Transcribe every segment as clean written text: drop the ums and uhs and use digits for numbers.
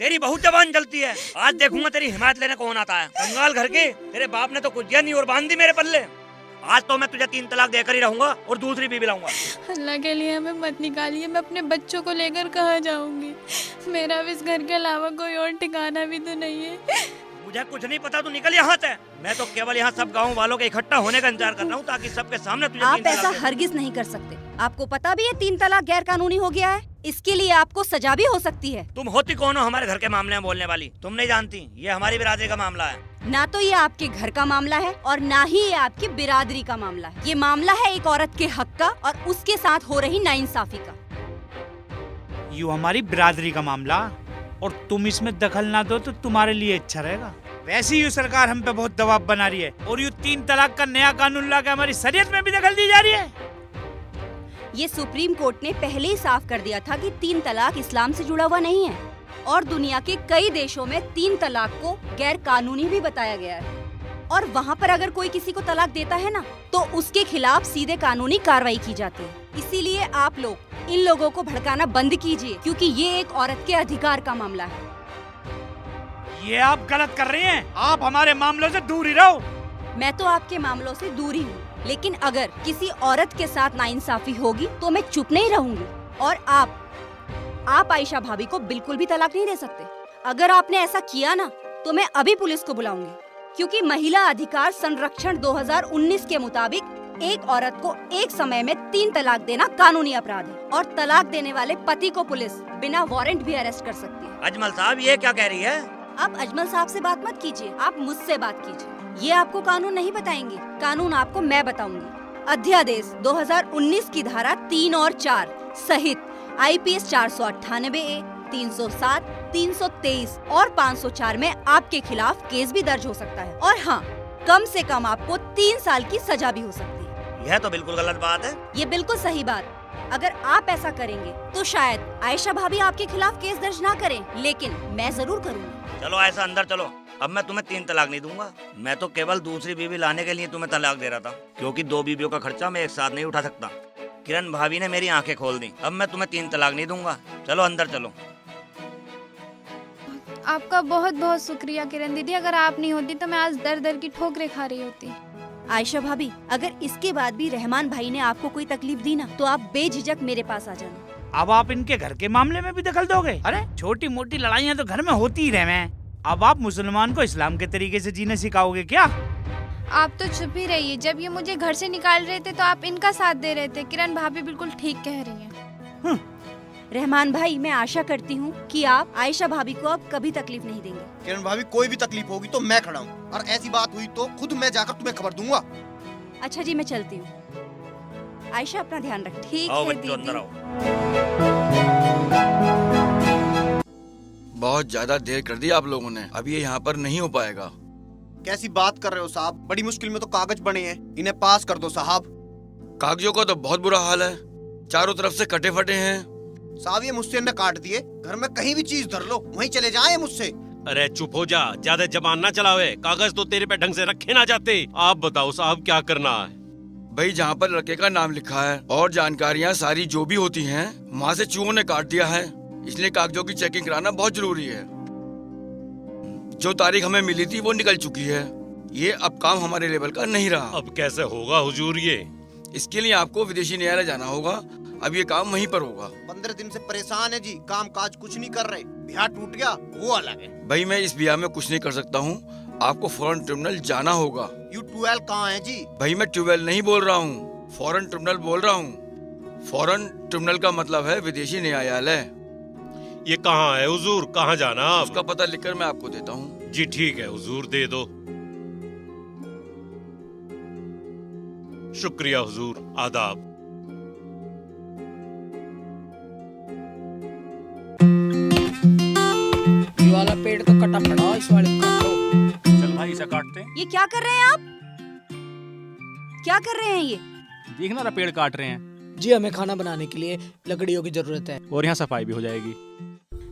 तेरी बहुत जबान जलती है। आज देखूंगा तेरी हिमायत लेने कौन आता है। कंगाल घर के तेरे बाप ने तो कुछ दिया नहीं और बांध दी मेरे पल्ले। आज तो मैं तुझे 3 तलाक देकर ही रहूंगा और दूसरी बीवी लाऊंगा। अल्लाह के लिए हमें मत निकालिए, मैं अपने बच्चों को लेकर कहाँ जाऊंगी? मेरा अब इस घर के अलावा कोई और ठिकाना भी तो नहीं है। मुझे कुछ नहीं पता, तू निकल यहाँ से। मैं तो केवल यहाँ सब गाँव वालों के इकट्ठा होने का इंतजार कर रहा हूँ ताकि सबके सामने तुझे आप ऐसा हरगिज नहीं कर सकते। आपको पता भी है 3 तलाक गैर कानूनी हो गया है। इसके लिए आपको सजा भी हो सकती है। तुम होती कौन हो हमारे घर के मामले में बोलने वाली? तुम नहीं जानती, ये हमारी बिरादरी का मामला है। ना तो ये आपके घर का मामला है और ना ही ये आपकी बिरादरी का मामला है। ये मामला है एक औरत के हक का और उसके साथ हो रही नाइंसाफी का। ये हमारी बिरादरी का मामला और तुम इसमें दखल ना दो तो तुम्हारे लिए अच्छा रहेगा। वैसे ही सरकार हम पे बहुत दबाव बना रही है और ये 3 तलाक का नया कानून ला के हमारी शरीयत में भी दखल दी जा रही है। ये सुप्रीम कोर्ट ने पहले ही साफ कर दिया था कि 3 तलाक इस्लाम से जुड़ा हुआ नहीं है और दुनिया के कई देशों में 3 तलाक को गैर कानूनी भी बताया गया है। और वहाँ पर अगर कोई किसी को तलाक देता है ना तो उसके खिलाफ सीधे कानूनी कार्रवाई की जाती है। इसीलिए आप लोग इन लोगों को भड़काना बंद कीजिए क्योंकि ये एक औरत के अधिकार का मामला है। ये आप गलत कर रही हैं। आप हमारे मामलों से दूर ही रहो। मैं तो आपके मामलों से दूर ही हूँ, लेकिन अगर किसी औरत के साथ नाइंसाफी होगी तो मैं चुप नहीं रहूंगी। और आप आयशा भाभी को बिल्कुल भी तलाक नहीं दे सकते। अगर आपने ऐसा किया ना तो मैं अभी पुलिस को बुलाऊंगी, क्योंकि महिला अधिकार संरक्षण 2019 के मुताबिक एक औरत को एक समय में 3 तलाक देना कानूनी अपराध है और तलाक देने वाले पति को पुलिस बिना वारंट भी अरेस्ट कर सकती है। अजमल साहब ये क्या कह रही है? आप अजमल साहब से बात मत कीजिए, आप मुझसे बात कीजिए। ये आपको कानून नहीं बताएंगे, कानून आपको मैं बताऊंगी। अध्यादेश 2019 की धारा 3 और 4 सहित IPS 498A, 307, 323 और 504 में आपके खिलाफ केस भी दर्ज हो सकता है और हाँ, कम से कम आपको 3 साल की सजा भी हो सकती है। यह तो बिल्कुल गलत बात है। ये बिल्कुल सही बात। अगर आप ऐसा करेंगे तो शायद आयशा भाभी आपके खिलाफ केस दर्ज ना करें, लेकिन मैं जरूर करूँगी। चलो ऐसा अंदर चलो। अब मैं तुम्हें 3 तलाक नहीं दूंगा। मैं तो केवल दूसरी बीवी लाने के लिए तुम्हें तलाक दे रहा था, क्योंकि 2 बीवियों का खर्चा मैं एक साथ नहीं उठा सकता। किरण भाभी ने मेरी आंखें खोल दी। अब मैं तुम्हें 3 तलाक नहीं दूंगा। चलो अंदर चलो। आपका बहुत बहुत शुक्रिया किरण दीदी, अगर आप नहीं होती तो मैं आज दर दर की ठोकरें खा रही होती। आयशा भाभी, अगर इसके बाद भी रहमान भाई ने आपको कोई तकलीफ दी ना तो आप बेझिझक मेरे पास आ जाना। अब आप इनके घर के मामले में भी दखल दोगे? अरे छोटी मोटी लड़ाइयाँ तो घर में होती ही रहे। अब आप मुसलमान को इस्लाम के तरीके से जीने सिखाओगे क्या? आप तो चुप ही रहिए। जब ये मुझे घर से निकाल रहे थे तो आप इनका साथ दे रहे थे। किरण भाभी बिल्कुल ठीक कह रही हैं। रहमान भाई, मैं आशा करती हूँ कि आप आयशा भाभी को अब कभी तकलीफ नहीं देंगे। किरण भाभी, कोई भी तकलीफ होगी तो मैं खड़ा हूँ और ऐसी बात हुई तो खुद मैं जाकर तुम्हें खबर दूंगा। अच्छा जी, मैं चलती हूँ। आयशा अपना ध्यान रख। ठीक आओ है बच्चों, अंदर दीदी। आओ। बहुत ज्यादा देर कर दी आप लोगों ने, अब ये यहाँ पर नहीं हो पाएगा। कैसी बात कर रहे हो साहब? बड़ी मुश्किल में तो कागज बने हैं, इन्हें पास कर दो साहब। कागजों का तो बहुत बुरा हाल है, चारों तरफ से कटे फटे हैं। साहब ये मुझसे न काट दिए, घर में कहीं भी चीज धर लो वहीं चले जाए मुझसे। अरे चुप हो जा, ज्यादा जबान ना चलावे। कागज तो तेरे पे ढंग से रखे ना जाते। आप बताओ साहब क्या करना है? भाई जहाँ पर लड़के का नाम लिखा है और जानकारियाँ सारी जो भी होती हैं, वहाँ से चूहों ने काट दिया है, इसलिए कागजों की चेकिंग कराना बहुत जरूरी है। जो तारीख हमें मिली थी वो निकल चुकी है, ये अब काम हमारे लेवल का नहीं रहा। अब कैसे होगा हुजूर ये? इसके लिए आपको विदेशी न्यायालय जाना होगा, अब ये काम वहीं पर होगा। 15 दिन से परेशान है जी, काम काज कुछ नहीं कर रहे। ब्याह टूट गया वो अलग है। भाई मैं इस ब्याह में कुछ नहीं कर सकता हूँ, आपको फॉरेन ट्रिब्यूनल जाना होगा। यू 12 कहाँ है जी? भाई मैं 12 नहीं बोल रहा हूँ, फॉरेन ट्रिब्यूनल बोल रहा हूँ। फॉरेन ट्रिब्यूनल का मतलब है विदेशी न्यायालय। ये कहाँ है हुजूर? कहाँ जाना आप? उसका पता लिखकर मैं आपको देता हूँ। जी ठीक है हुजूर, दे दो। शुक्रिया हुजूर, आदाब। ये वाला पेड़ तो कटा पड़ा, इस वाले को काटो। चल भाई इसे काटते हैं। ये क्या कर रहे हैं आप? क्या कर रहे हैं ये? देखना रहा पेड़ काट रहे हैं जी, हमें खाना बनाने के लिए लकड़ियों की जरूरत है और यहाँ सफाई भी हो जाएगी।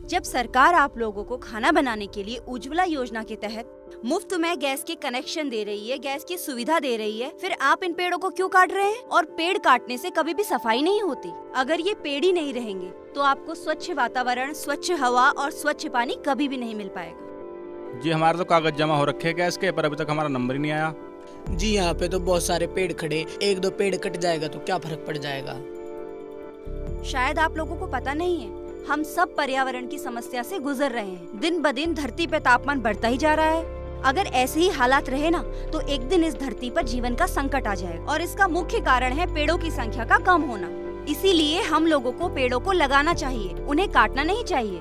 जब सरकार आप लोगों को खाना बनाने के लिए उज्ज्वला योजना के तहत मुफ्त में गैस के कनेक्शन दे रही है, गैस की सुविधा दे रही है, फिर आप इन पेड़ों को क्यों काट रहे हैं? और पेड़ काटने से कभी भी सफाई नहीं होती। अगर ये पेड़ ही नहीं रहेंगे तो आपको स्वच्छ वातावरण, स्वच्छ हवा और स्वच्छ पानी कभी भी नहीं मिल पाएगा। जी हमारे तो कागज जमा हो रखे हैं गैस के, पर अभी तक हमारा नंबर ही नहीं आया। जी यहाँ पे तो बहुत सारे पेड़ खड़े, एक दो पेड़ कट जाएगा तो क्या फर्क पड़ जाएगा। शायद आप लोगों को पता नहीं है, हम सब पर्यावरण की समस्या से गुजर रहे हैं। दिन ब दिन धरती पे तापमान बढ़ता ही जा रहा है। अगर ऐसे ही हालात रहे ना तो एक दिन इस धरती पर जीवन का संकट आ जाएगा। और इसका मुख्य कारण है पेड़ों की संख्या का कम होना। इसीलिए हम लोगों को पेड़ों को लगाना चाहिए, उन्हें काटना नहीं चाहिए।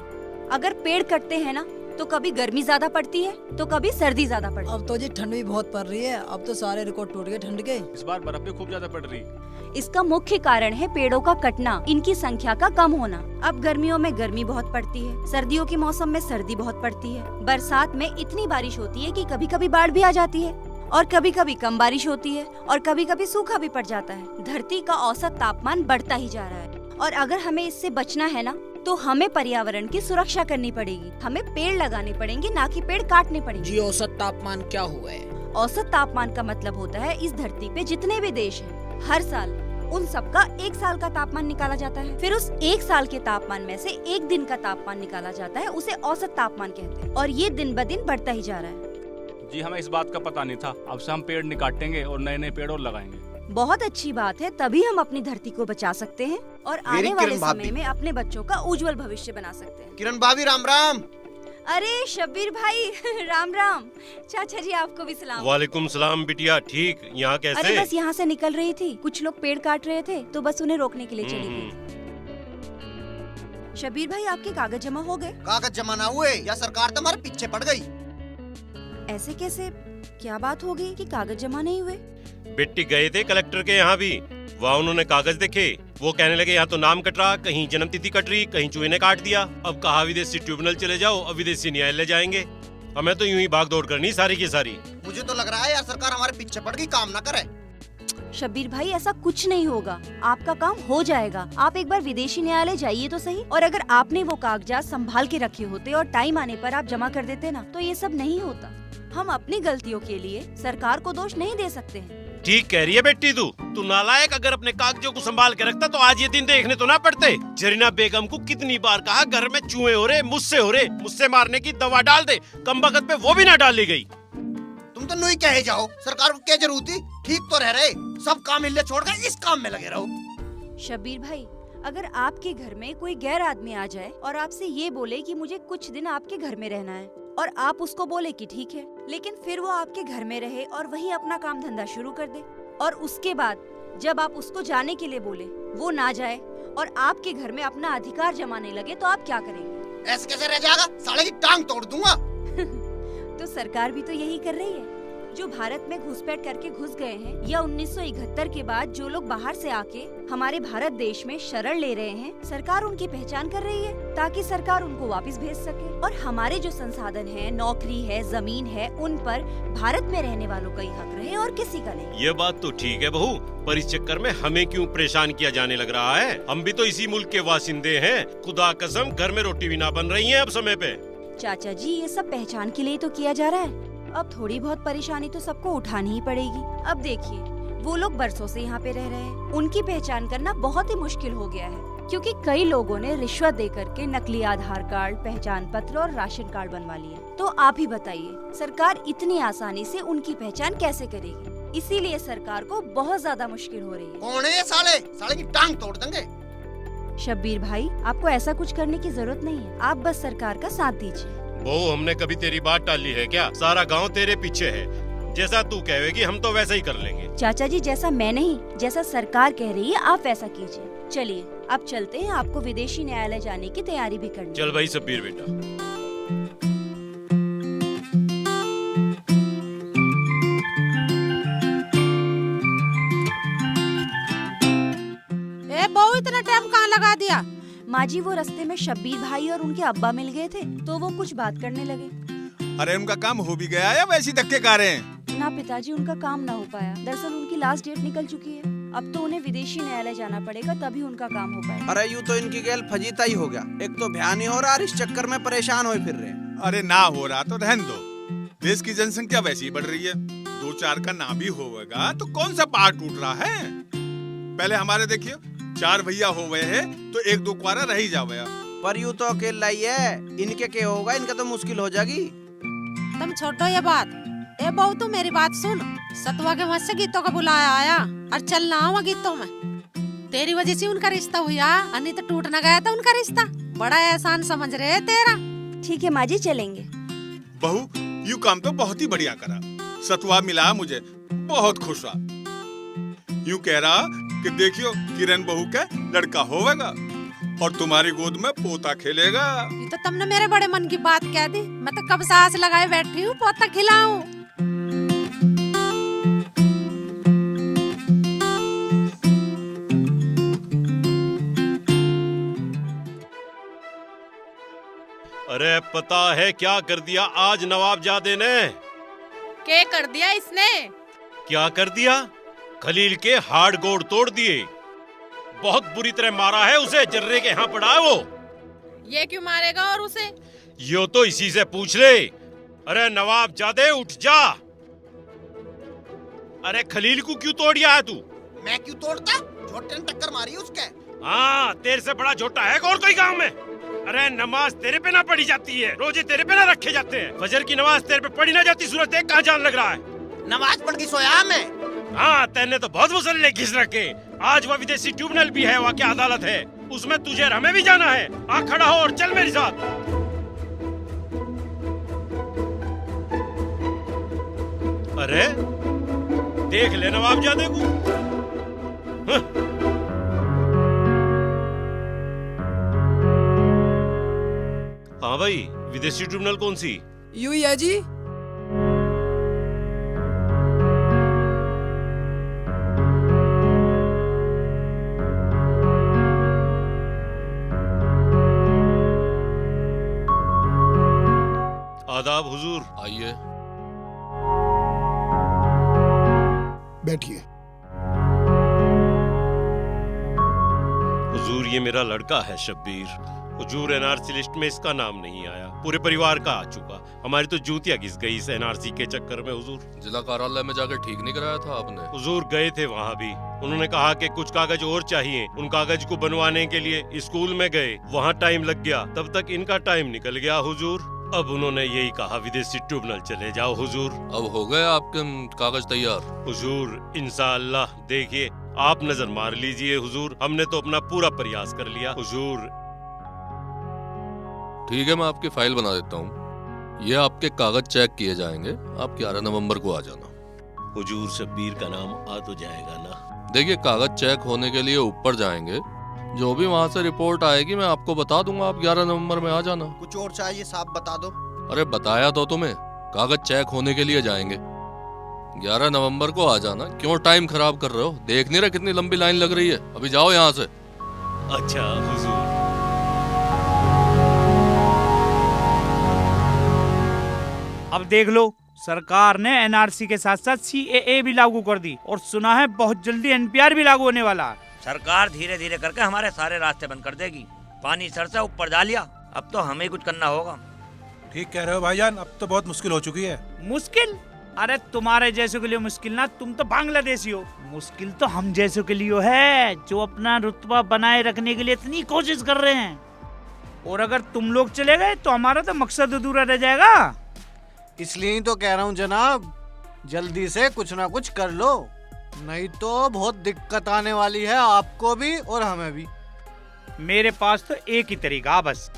अगर पेड़ कटते हैं ना तो कभी गर्मी ज्यादा पड़ती है तो कभी सर्दी ज्यादा पड़ती है। अब तो जी ठंड भी बहुत पड़ रही है, अब तो सारे रिकॉर्ड टूट गए ठंड के। इस बार बर्फ भी खूब ज्यादा पड़ रही। इसका मुख्य कारण है पेड़ों का कटना, इनकी संख्या का कम होना। अब गर्मियों में गर्मी बहुत पड़ती है, सर्दियों के मौसम में सर्दी बहुत पड़ती है, बरसात में इतनी बारिश होती है कि कभी कभी बाढ़ भी आ जाती है, और कभी कभी कम बारिश होती है, और कभी कभी सूखा भी पड़ जाता है। धरती का औसत तापमान बढ़ता ही जा रहा है, और अगर हमें इससे बचना है ना तो हमें पर्यावरण की सुरक्षा करनी पड़ेगी। हमें पेड़ लगाने पड़ेंगे, ना कि पेड़ काटने पड़ेंगे। जी औसत तापमान क्या हुआ है? औसत तापमान का मतलब होता है इस धरती पे जितने भी देश हैं, हर साल उन सबका एक साल का तापमान निकाला जाता है। फिर उस एक साल के तापमान में से एक दिन का तापमान निकाला जाता है, उसे औसत तापमान कहते हैं। और ये दिन ब दिन बढ़ता ही जा रहा है। जी हमें इस बात का पता नहीं था। अब से हम पेड़ नहीं काटेंगे और नए नए पेड़ और लगाएंगे। बहुत अच्छी बात है, तभी हम अपनी धरती को बचा सकते हैं और आने वाले समय में अपने बच्चों का उज्जवल भविष्य बना सकते हैं। किरण भाभी राम राम। अरे शब्बीर भाई राम राम। चाचा जी आपको भी सलाम। वालेकुम सलाम बिटिया, ठीक। यहाँ कैसे? अरे बस यहाँ से निकल रही थी, कुछ लोग पेड़ काट रहे थे तो बस उन्हें रोकने के लिए चली गई थी। शब्बीर भाई आपके कागज जमा हो गए? कागज जमा ना हुए या सरकार तुम्हारे पीछे पड़ गई? ऐसे कैसे? क्या बात हो गई कि कागज जमा नहीं हुए? बेटी गए थे कलेक्टर के यहाँ भी, वहाँ उन्होंने कागज देखे। वो कहने लगे यहाँ तो नाम कट रहा, कहीं जन्म तिथि कट रही, कहीं चूहे ने काट दिया। अब कहा विदेशी ट्रिब्यूनल चले जाओ, अब विदेशी न्यायालय जाएंगे। हमें तो यूं ही भाग दौड़ करनी सारी की सारी। मुझे तो लग रहा है यार सरकार हमारे पीछे पड़ गई, काम ना करे। शब्बीर भाई ऐसा कुछ नहीं होगा, आपका काम हो जाएगा। आप एक बार विदेशी न्यायालय जाइए तो सही। और अगर आपने वो कागजात संभाल के रखे होते और टाइम आने पर आप जमा कर देते ना तो ये सब नहीं होता। हम अपनी गलतियों के लिए सरकार को दोष नहीं दे सकते हैं। ठीक कह रही है बेटी तू नालायक। अगर अपने कागजों को संभाल के रखता तो आज ये दिन देखने तो ना पड़ते। जरीना बेगम को कितनी बार कहा घर में चूहे हो रहे, मुझसे हो रहे, मुझसे मारने की दवा डाल दे, कम वक्त पे वो भी ना डाली गई। तुम तो नहीं कहे जाओ, सरकार को क्या जरूरत थी? ठीक तो रह रहे, सब काम हिलने छोड़कर इस काम में लगे रहो। शब्बीर भाई अगर आपके घर में कोई गैर आदमी आ जाए और आपसे ये बोले कि मुझे कुछ दिन आपके घर में रहना है, और आप उसको बोले कि ठीक है, लेकिन फिर वो आपके घर में रहे और वहीं अपना काम धंधा शुरू कर दे, और उसके बाद जब आप उसको जाने के लिए बोले वो ना जाए और आपके घर में अपना अधिकार जमाने लगे, तो आप क्या करेंगे? ऐसे कैसे रह जाएगा? साले की टांग तोड़ दूंगा। तो सरकार भी तो यही कर रही है। जो भारत में घुसपैठ करके घुस गए हैं या 1971 के बाद जो लोग बाहर से आके हमारे भारत देश में शरण ले रहे हैं, सरकार उनकी पहचान कर रही है ताकि सरकार उनको वापस भेज सके। और हमारे जो संसाधन है, नौकरी है, जमीन है, उन पर भारत में रहने वालों का ही हक रहे और किसी का नहीं। ये बात तो ठीक है बहू, पर इस चक्कर में हमें क्यों परेशान किया जाने लग रहा है? हम भी तो इसी मुल्क के वासिंदे हैं। खुदा कसम घर में रोटी भी ना बन रही है अब समय पे। चाचा जी ये सब पहचान के लिए तो किया जा रहा है। अब थोड़ी बहुत परेशानी तो सबको उठानी ही पड़ेगी। अब देखिए वो लोग बरसों से यहाँ पे रह रहे हैं, उनकी पहचान करना बहुत ही मुश्किल हो गया है, क्योंकि कई लोगों ने रिश्वत दे करके नकली आधार कार्ड, पहचान पत्र और राशन कार्ड बनवा लिए। तो आप ही बताइए सरकार इतनी आसानी से उनकी पहचान कैसे करेगी? इसीलिए सरकार को बहुत ज्यादा मुश्किल हो रही है। कौन है ये साले? साले की टांग तोड़ देंगे। शब्बीर भाई आपको ऐसा कुछ करने की जरूरत नहीं है, आप बस सरकार का साथ दीजिए। बहू हमने कभी तेरी बात टाली है क्या? सारा गांव तेरे पीछे है, जैसा तू कहेगी हम तो वैसा ही कर लेंगे। चाचा जी जैसा मैं नहीं, जैसा सरकार कह रही है आप वैसा कीजिए। चलिए अब चलते हैं, आपको विदेशी न्यायालय जाने की तैयारी भी करनी है। चल भाई शब्बीर बेटा। बहू इतना टाइम कहाँ लगा दिया? माँ जी वो रास्ते में शब्बीर भाई और उनके अब्बा मिल गए थे तो वो कुछ बात करने लगे। अरे उनका काम हो भी गया या वैसी धक्के खा रहे हैं? ना पिताजी उनका काम ना हो पाया, दरअसल उनकी लास्ट डेट निकल चुकी है। अब तो उन्हें विदेशी न्यायालय जाना पड़ेगा तभी उनका काम हो पाएगा। अरे यूँ तो इनकी गैल फजीता ही हो गया, एक तो ध्यान नहीं हो रहा और इस चक्कर में परेशान हो फिर रहे। अरे ना हो रहा तो रहने दो, देश की जनसंख्या वैसे ही बढ़ रही है, 2-4 का ना भी होगा तो कौन सा पहाड़ टूट रहा है। पहले हमारे देखिए 4 भैया हो गए हैं तो 1-2 कुआरा रह ही जावे। पर यू तो अकेला ही है, इनके क्या होगा, इनका तो मुश्किल हो जाएगी। तुम छोटो ये बात। ए बहू तू मेरी बात सुन, सतवा के वहाँ से गीतों का बुलाया आया और चलना हुआ गीतों में। तेरी वजह से उनका रिश्ता हुआ, नहीं तो टूट ना गया था उनका रिश्ता। बड़ा एहसान समझ रहे है तेरा। ठीक है माँ जी, चलेंगे। बहू यू काम तो बहुत ही बढ़िया करा, सतुआ मिला मुझे, बहुत खुश हुआ। यूं कह रहा कि देखियो किरण बहू का लड़का होगा और तुम्हारी गोद में पोता खेलेगा। ये तो तुमने मेरे बड़े मन की बात कह दी। मैं तो कब सांस लगाए बैठी हूँ पोता खिलाऊं। अरे पता है क्या कर दिया आज नवाबजादे ने? क्या कर दिया इसने? क्या कर दिया? खलील के हाड़ गोड़ तोड़ दिए। बहुत बुरी तरह मारा है उसे, जर्रे के यहाँ पड़ा है वो। ये क्यों मारेगा और उसे? यो तो इसी से पूछ ले। अरे नवाबजादे उठ जा। अरे खलील को क्यों तोड़िया है तू? मैं क्यों तोड़ता? झोटे ने टक्कर मारी उसके। हाँ तेरे से बड़ा झोटा है और कोई गांव में? अरे नमाज तेरे पे ना पढ़ी जाती है, रोजे तेरे पे ना रखे जाते हैं, फजर की नमाज तेरे पे पढ़ी ना जाती, सूरज देख कहाँ जान लग रहा है। नमाज पढ़ के सोया मैं। हाँ तेने तो बहुत मुसल्ले घिस रखे। आज वह विदेशी ट्रिब्यूनल भी है, वहाँ की अदालत है, उसमें तुझे और हमें भी जाना है। आ खड़ा हो और चल मेरे साथ। अरे देख ले नवाबजादे को। हाँ भाई, विदेशी ट्रिब्यूनल कौन सी? यू या जी। आदाब हुजूर। आइए बैठिए। हुजूर ये मेरा लड़का है शब्बीर। हुजूर एनआरसी लिस्ट में इसका नाम नहीं आया, पूरे परिवार का आ चुका। हमारी तो जूतियां घिस गई इस एनआरसी के चक्कर में हुजूर। जिला कार्यालय में जाकर ठीक नहीं कराया था आपने? हुजूर गए थे वहाँ भी, उन्होंने कहा कि कुछ कागज और चाहिए। उन कागज को बनवाने के लिए स्कूल में गए, वहाँ टाइम लग गया, तब तक इनका टाइम निकल गया हुजूर। अब उन्होंने यही कहा विदेशी ट्रिब्यूनल चले जाओ हुजूर। अब हो गए आपके कागज तैयार? हुजूर इंशाअल्लाह, देखिए आप नजर मार लीजिए हुजूर, हमने तो अपना पूरा प्रयास कर लिया हुजूर। ठीक है, मैं आपकी फाइल बना देता हूँ। ये आपके कागज चेक किए जाएंगे, आप 11 नवंबर को आ जाना। हुजूर शब्बीर का नाम आ तो जाएगा ना? देखिए कागज चेक होने के लिए ऊपर जाएंगे, जो भी वहाँ से रिपोर्ट आएगी मैं आपको बता दूंगा। आप 11 नवंबर में आ जाना। कुछ और चाहिए साहब बता दो। अरे बताया तो तुम्हें, कागज चेक होने के लिए जाएंगे, 11 नवंबर को आ जाना। क्यों टाइम खराब कर रहे हो? देख नहीं रहे कितनी लंबी लाइन लग रही है? अभी जाओ यहाँ से। अच्छा हुजूर। अब देख लो, सरकार ने एनआरसी के साथ साथ सीएए भी लागू कर दी और सुना है बहुत जल्दी एनपीआर भी लागू होने वाला है। सरकार धीरे धीरे करके हमारे सारे रास्ते बंद कर देगी। पानी सर से ऊपर जा लिया, अब तो हमें कुछ करना होगा। ठीक कह रहे हो भाईजान, अब तो बहुत मुश्किल हो चुकी है। मुश्किल? अरे तुम्हारे जैसों के लिए मुश्किल ना, तुम तो बांग्लादेशी हो। मुश्किल तो हम जैसों के लिए है, जो अपना रुतबा बनाए रखने के लिए इतनी कोशिश कर रहे हैं। और अगर तुम लोग चले गए तो हमारा तो मकसद अधूरा रह जाएगा। इसलिए ही तो कह रहा हूँ जनाब, जल्दी से कुछ ना कुछ कर लो, नहीं तो बहुत दिक्कत आने वाली है आपको भी और हमें भी। मेरे पास तो एक ही तरीका बस,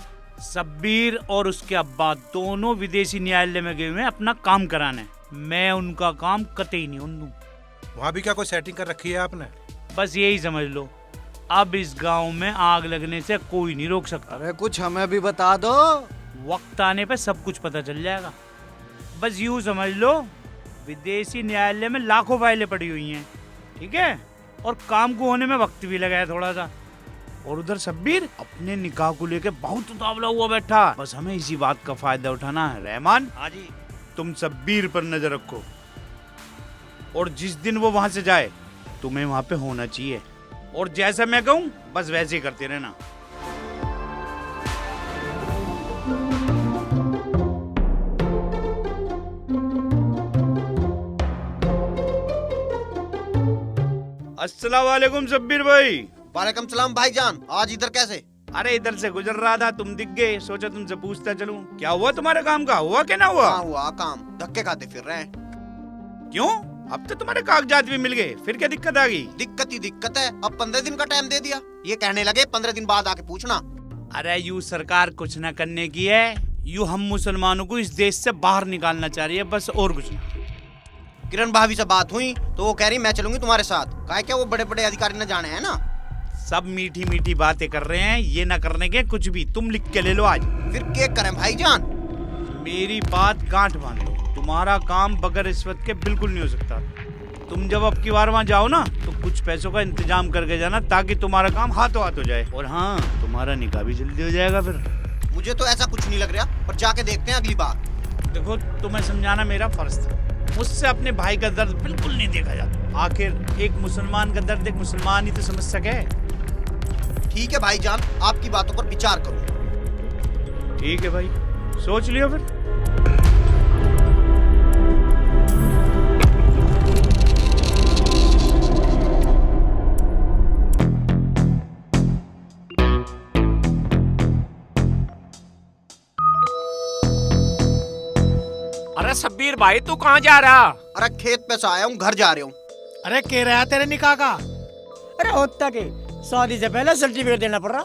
शब्बीर और उसके अब्बा दोनों विदेशी न्यायालय में गए हुए हैं अपना काम कराने। मैं उनका काम कतई नहीं होने दूं। वहाँ भी क्या कोई सेटिंग कर रखी है आपने? बस यही समझ लो, अब इस गांव में आग लगने से कोई नहीं रोक सकता। अरे कुछ हमें भी बता दो। वक्त आने पे सब कुछ पता चल जाएगा। बस यूँ समझ लो, विदेशी न्यायालय में लाखों फाइलें पड़ी हुई हैं, ठीक है, और काम को होने में वक्त भी लगा है थोड़ा सा। और उधर शब्बीर अपने निकाह को लेके बहुत उतावला हुआ बैठा। बस हमें इसी बात का फायदा उठाना है। रहमान, हाँ जी। तुम शब्बीर पर नजर रखो, और जिस दिन वो वहां से जाए तुम्हें वहां पे होना चाहिए, और जैसा मैं कहूँ बस वैसे ही करते रहना। अस्सलाम वालेकुम शब्बीर भाई। वालेकुम सलाम भाईजान, आज इधर कैसे? अरे इधर से गुजर रहा था, तुम दिख गए, सोचा तुमसे पूछता चलूं। क्या हुआ तुम्हारे काम का, हुआ क्या ना हुआ? हाँ हुआ काम, धक्के खाते फिर रहे हैं। क्यों? अब तो तुम्हारे कागजात भी मिल गए, फिर क्या दिक्कत आ गई? दिक्कत ही दिक्कत है, अब 15 दिन का टाइम दे दिया। ये कहने लगे 15 दिन बाद आके पूछना। अरे यू सरकार कुछ न करने की है, यू हम मुसलमानों को इस देश से बाहर निकालना चाह रही है, बस और कुछ नहीं। किरण भाभी से बात हुई तो वो कह रही मैं चलूंगी तुम्हारे साथ। काहे क्या वो बड़े बड़े अधिकारी न जाने हैं ना। सब मीठी मीठी बातें कर रहे हैं, ये ना करने के कुछ भी। तुम लिख के ले लो आज। फिर क्या करें भाईजान? मेरी बात गांठ बांध लो, तुम्हारा काम बगैर रिश्वत के बिल्कुल नहीं हो सकता। तुम जब अब की बार वहाँ जाओ ना तो कुछ पैसों का इंतजाम करके जाना, ताकि तुम्हारा काम हाथों हाथ हो जाए। और हाँ, तुम्हारा निकाह भी जल्दी हो जाएगा। फिर मुझे तो ऐसा कुछ नहीं लग रहा, पर जाके देखते हैं अगली बार। देखो, तुम्हें समझाना मेरा फर्ज था, मुझसे अपने भाई का दर्द बिल्कुल नहीं देखा जाता। आखिर एक मुसलमान का दर्द एक मुसलमान ही तो समझ सके। ठीक है भाईजान, आपकी बातों पर विचार करूँ। ठीक है भाई, सोच लियो फिर। अरे शब्बीर भाई तू कहाँ जा रहा? अरे खेत पे से आया हूँ, घर जा रहा हूँ। अरे कह रहा है तेरे निकाह का? अरे होता के शादी से पहले सर्टिफिकेट देना पड़ रहा।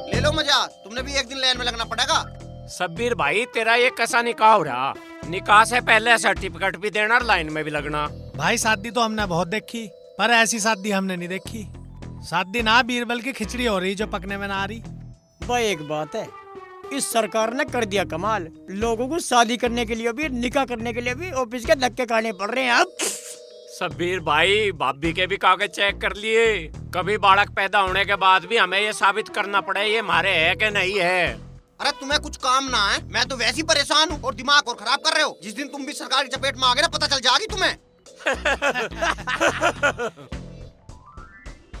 ले लो मजा, तुमने भी एक दिन लाइन में लगना पड़ेगा। शब्बीर भाई तेरा ये कैसा निकाह हो रहा? निकाह से पहले सर्टिफिकेट भी देना और लाइन में भी लगना। भाई शादी तो हमने बहुत देखी, पर ऐसी शादी हमने नहीं देखी। शादी ना बीरबल की खिचड़ी हो रही जो पकने में ना आ रही। भाई एक बात है, इस सरकार ने कर दिया कमाल। लोगों को शादी करने के लिए भी, निकाह करने के लिए भी ऑफिस के धक्के खाने पड़ रहे हैं अब। शब्बीर भाई, भाभी के भी कागज चेक कर लिए। कभी बालक पैदा होने के बाद भी हमें ये साबित करना पड़े ये हमारे है कि नहीं है। अरे तुम्हें कुछ काम ना है, मैं तो वैसे ही परेशान हूँ और दिमाग और खराब कर रहे हो। जिस दिन तुम भी सरकार की चपेट में आ गए ना, पता चल जाएगी तुम्हें।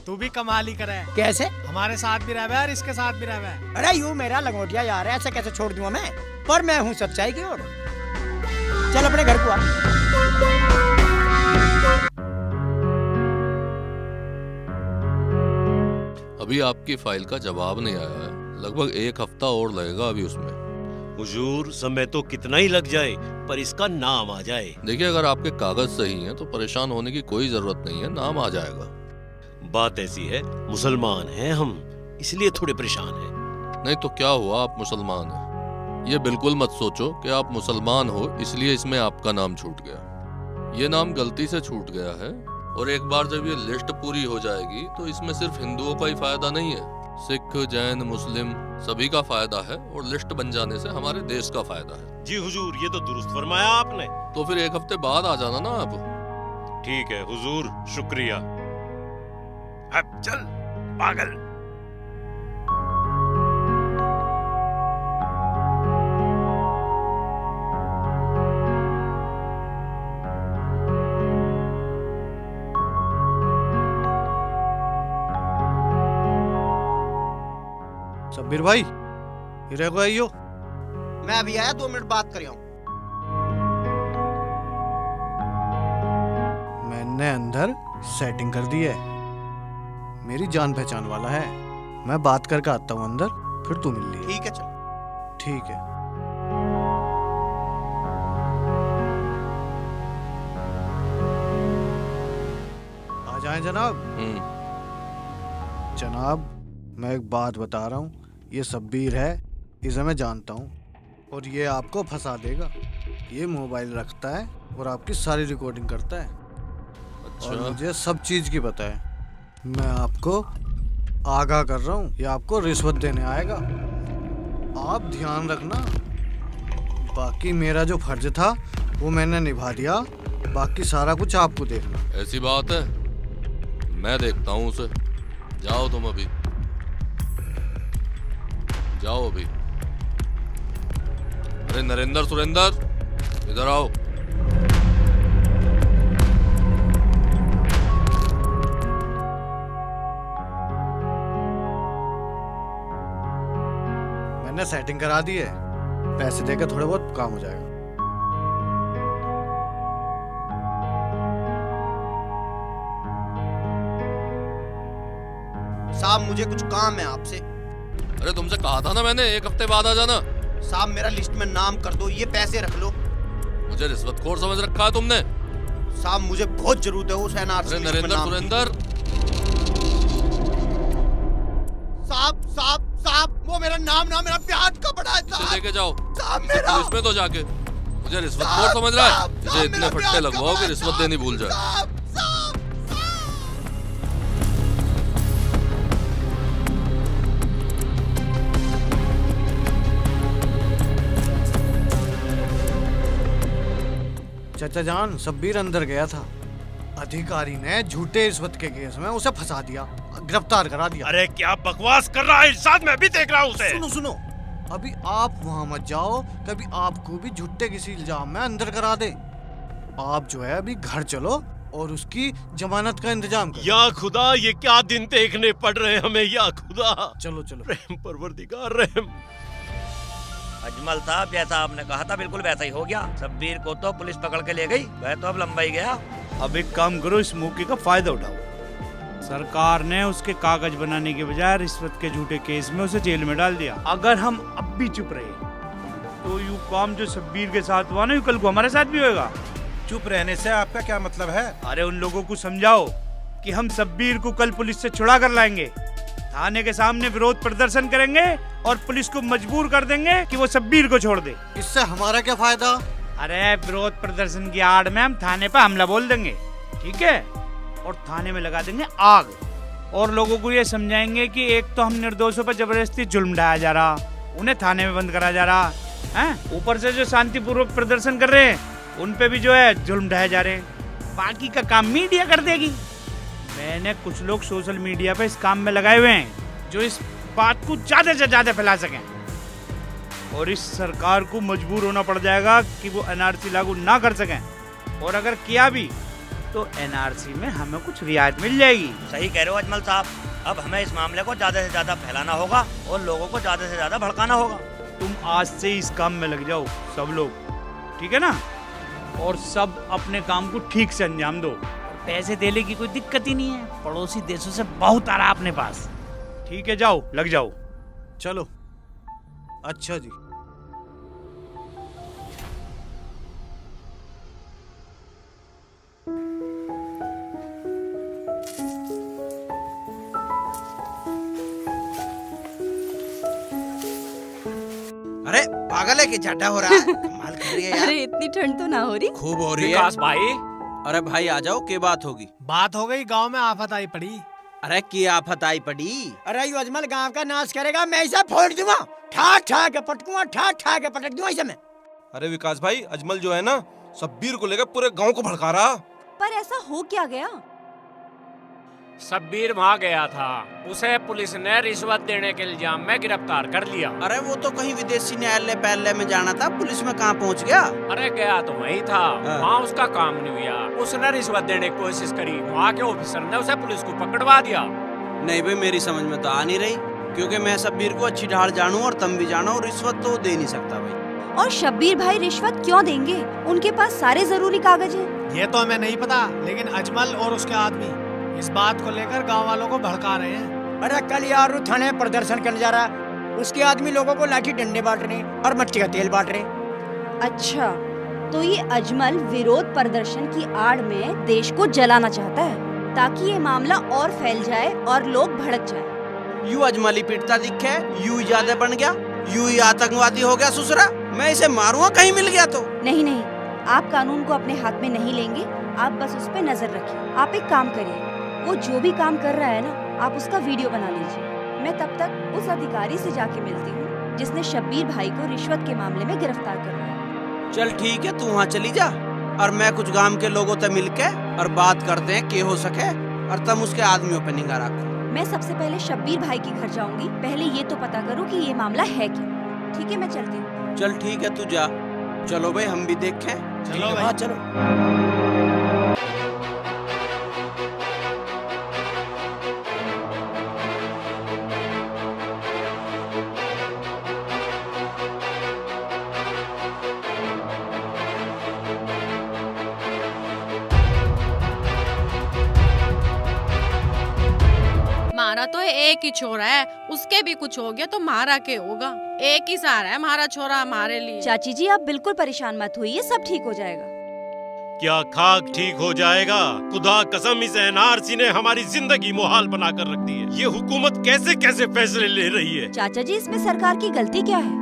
तू भी कमाल ही करे। कैसे? हमारे साथ भी रहे और इसके साथ भी रहे। अरे यू मेरा लंगोटिया यार, ऐसे कैसे छोड़ दूंगा मैं? पर मैं हूँ सच्चाई की ओर। चल अपने घर को आ। अभी आपकी फाइल का जवाब नहीं आया है, लगभग 1 हफ्ता और लगेगा अभी उसमें। हुजूर, समय तो कितना ही लग जाए, पर इसका नाम आ जाए। देखिए, अगर आपके कागज सही हैं तो परेशान होने की कोई जरूरत नहीं है, नाम आ जाएगा। बात ऐसी है, मुसलमान हैं हम, इसलिए थोड़े परेशान हैं। नहीं तो क्या हुआ, आप मुसलमान हैं। ये बिल्कुल मत सोचो कि आप मुसलमान हो इसलिए इसमें आपका नाम छूट गया। ये नाम गलती से छूट गया है, और एक बार जब ये लिस्ट पूरी हो जाएगी तो इसमें सिर्फ हिंदुओं का ही फायदा नहीं है, सिख, जैन, मुस्लिम सभी का फायदा है, और लिस्ट बन जाने से हमारे देश का फायदा है। जी हुजूर, ये तो दुरुस्त फरमाया आपने। तो फिर 1 हफ्ते बाद आ जाना ना आप। ठीक है हुजूर, शुक्रिया। अब चल पागल। शब्बीर भाई, हीरे को आइयो। मैं अभी आया, 2 मिनट बात कर। मैंने अंदर सेटिंग कर दी है, मेरी जान पहचान वाला है। मैं बात करके आता हूँ अंदर, फिर तू मिल ली। ठीक है चल। ठीक है। आ जाएं जनाब। जनाब, मैं एक बात बता रहा हूँ, ये शब्बीर है, इसे मैं जानता हूँ, और ये आपको फंसा देगा। ये मोबाइल रखता है और आपकी सारी रिकॉर्डिंग करता है। अच्छा। और मुझे सब चीज की पता है। मैं आपको आगाह कर रहा हूँ, ये आपको रिश्वत देने आएगा। आप ध्यान रखना। बाकी मेरा जो फर्ज था वो मैंने निभा दिया, बाकी सारा कुछ आपको देखना। ऐसी बात है, मैं देखता हूँ उसे। जाओ तुम अभी, जाओ अभी। अरे नरेंद्र, सुरेंद्र, इधर आओ। मैंने सेटिंग करा दी है, पैसे देकर थोड़े बहुत काम हो जाएगा। साहब मुझे कुछ काम है आपसे। अरे तुमसे कहा था ना मैंने 1 हफ्ते बाद आ जाना। साहब मेरा लिस्ट में नाम कर दो, ये पैसे रख लो। मुझे रिश्वतखोर समझ रखा है तुमने। साहब मुझे बहुत जरूरत है उस एनआरसी लिस्ट में नरेंद्र नाम की। सुरेंद्र, साहब वो मेरा नाम ना मेरा ब्याज का बड़ा है साहब। लेके जाओ साहब इसे मेरा पुलिस में तो जाके। मुझे रिश्वतखोर समझ रहा है? मुझे इतने फटके लगवाओ कि रिश्वत देनी भूल जाए। चाचा जान, शब्बीर अंदर गया था। अधिकारी ने झूठे रिश्वत के केस में उसे फंसा दिया, गिरफ्तार करा दिया। अरे क्या बकवास कर रहा है इरशाद, मैं भी देख रहा हूँ उसे। सुनो, अभी आप वहाँ मत जाओ, कभी आपको भी झूठे किसी इल्जाम में अंदर करा दे। आप जो है अभी घर चलो और उसकी जमानत का इंतजाम करो। या खुदा, ये क्या दिन देखने पड़ रहे हैं हमें, या खुदा। चलो रहम परवरदिगार रहम। अजमल साहब, जैसा आपने कहा था बिल्कुल वैसा ही हो गया। शब्बीर को तो पुलिस पकड़ के ले गई, वह तो अब लंबा ही गया। अब एक काम करो, इस मौके का फायदा उठाओ। सरकार ने उसके कागज बनाने के बजाय रिश्वत के झूठे केस में उसे जेल में डाल दिया। अगर हम अब भी चुप रहे तो यूं काम जो शब्बीर के साथ हुआ ना, कल को हमारे साथ भी होगा। चुप रहने से आपका क्या मतलब है? अरे उन लोगों को समझाओ कि हम शब्बीर को कल पुलिस से छुड़ा कर लाएंगे, थाने के सामने विरोध प्रदर्शन करेंगे और पुलिस को मजबूर कर देंगे कि वो शब्बीर को छोड़ दे। इससे हमारा क्या फायदा? अरे विरोध प्रदर्शन की आड़ में हम थाने पर हमला बोल देंगे, ठीक है, और थाने में लगा देंगे आग, और लोगों को ये समझाएंगे कि एक तो हम निर्दोषों पर जबरदस्ती जुल्म ढाया जा रहा, उन्हें थाने में बंद करा जा रहा है, ऊपर से जो शांतिपूर्वक प्रदर्शन कर रहे हैं उन पे भी जो है जुल्म ढाए जा रहे हैं। बाकी का काम मीडिया कर देगी। मैंने कुछ लोग सोशल मीडिया पे इस काम में लगाए हुए हैं जो इस बात को ज्यादा से ज्यादा फैला सकें, और इस सरकार को मजबूर होना पड़ जाएगा कि वो एनआरसी लागू ना कर सकें, और अगर किया भी तो एनआरसी में हमें कुछ रियायत मिल जाएगी। सही कह रहे हो अजमल साहब, अब हमें इस मामले को ज्यादा से ज्यादा फैलाना होगा और लोगों को ज्यादा से ज्यादा भड़काना होगा। तुम आज से इस काम में लग जाओ सब लोग, ठीक है ना, और सब अपने काम को ठीक से अंजाम दो। पैसे देने की कोई दिक्कत ही नहीं है, पड़ोसी देशों से बहुत आ रहा है अपने पास। ठीक है, जाओ, लग जाओ। चलो। अच्छा जी। अरे पागल है कि जाटा हो रहा है? कमाल कर रही है यार। अरे इतनी ठंड तो ना हो रही? खूब हो रही है। विकास भाई, अरे भाई आ जाओ, क्या बात होगी? बात हो गई, गांव में आफत आई पड़ी। अरे की आफत आई पड़ी? अरे यू अजमल गांव का नाश करेगा, मैं इसे फोड़ दूंगा, ठा ठा के पटकूंगा, ठा ठा के पटक दूंगा इसे मैं। अरे विकास भाई, अजमल जो है ना, शब्बीर को लेकर पूरे गांव को भड़का रहा। पर ऐसा हो क्या गया? शब्बीर वहाँ गया था, उसे पुलिस ने रिश्वत देने के इल्जाम में गिरफ्तार कर लिया। अरे वो तो कहीं विदेशी न्यायालय पहले में जाना था, पुलिस में कहाँ पहुँच गया? अरे गया तो वही था, वहाँ उसका काम नहीं हुआ, उसने रिश्वत देने की कोशिश करी, वहाँ के ऑफिसर ने उसे पुलिस को पकड़वा दिया। नहीं भाई, मेरी समझ में तो आ नहीं रही, क्योंकि मैं शब्बीर को अच्छी ढाल जानूं और तुम भी जानो, रिश्वत तो दे नहीं सकता भाई। और शब्बीर भाई रिश्वत क्यों देंगे? उनके पास सारे जरूरी कागज हैं। ये तो हमें नहीं पता, लेकिन अजमल और उसके आदमी इस बात को लेकर गांव वालों को भड़का रहे हैं। अरे कल यार थाने प्रदर्शन करने जा रहा, उसके आदमी लोगों को लाठी डंडे बांट रहे और मट्टी का तेल बांट रहे। अच्छा, तो ये अजमल विरोध प्रदर्शन की आड़ में देश को जलाना चाहता है, ताकि ये मामला और फैल जाए और लोग भड़क जाए। यू अजमल ही पीटता दिखे, यू ही ज्यादा बन गया, यू ही आतंकवादी हो गया ससुरा। मैं इसे मारूंगा कहीं मिल गया तो। नहीं नहीं, आप कानून को अपने हाथ में नहीं लेंगे, आप बस उस पर नजर रखिए। आप एक काम करिए, वो जो भी काम कर रहा है ना, आप उसका वीडियो बना लीजिए। मैं तब तक उस अधिकारी से जाके मिलती हूँ जिसने शब्बीर भाई को रिश्वत के मामले में गिरफ्तार कर रहा है। चल ठीक है, तू वहाँ चली जा और मैं कुछ गांव के लोगों से मिलके और बात करते हैं, क्या हो सके, और तुम उसके आदमियों पे निगाह रखो। मैं सबसे पहले शब्बीर भाई के घर जाऊंगी, पहले ये तो पता करूँ कि ये मामला है क्या। ठीक है, मैं चलती हूँ। चल ठीक है, तू जा। चलो भाई, हम भी देखें। चलो भाई, चलो। मारा तो एक ही छोरा है, उसके भी कुछ हो गया तो हमारा क्या होगा? एक ही सहारा है हमारा छोरा हमारे लिए। चाची जी आप बिल्कुल परेशान मत होइए, सब ठीक हो जाएगा। क्या खाक ठीक हो जाएगा? खुदा कसम इस एनआरसी ने हमारी जिंदगी मुहाल बना कर रख दी है। ये हुकूमत कैसे कैसे फैसले ले रही है। चाचा जी इसमें सरकार की गलती क्या है?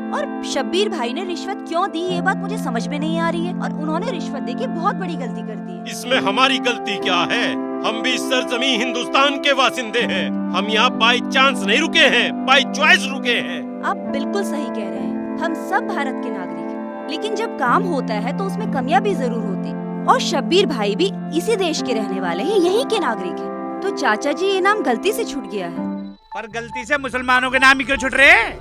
और शब्बीर भाई ने रिश्वत क्यों दी ये बात मुझे समझ में नहीं आ रही है। और उन्होंने रिश्वत देके बहुत बड़ी गलती कर दी है। इसमें हमारी गलती क्या है? हम भी सरजमी हिंदुस्तान के वासिंदे हैं। हम यहाँ बाई चांस नहीं रुके हैं, बाई चॉइस रुके हैं। आप बिल्कुल सही कह रहे हैं, हम सब भारत के नागरिक हैं। लेकिन जब काम होता है तो उसमें कमियां भी जरूर होती। और शब्बीर भाई भी इसी देश के रहने वाले हैं, यहीं के नागरिक हैं। तो चाचा जी ये नाम गलती से छूट गया है। पर गलती से मुसलमानों के नाम ही क्यों छूट रहे हैं?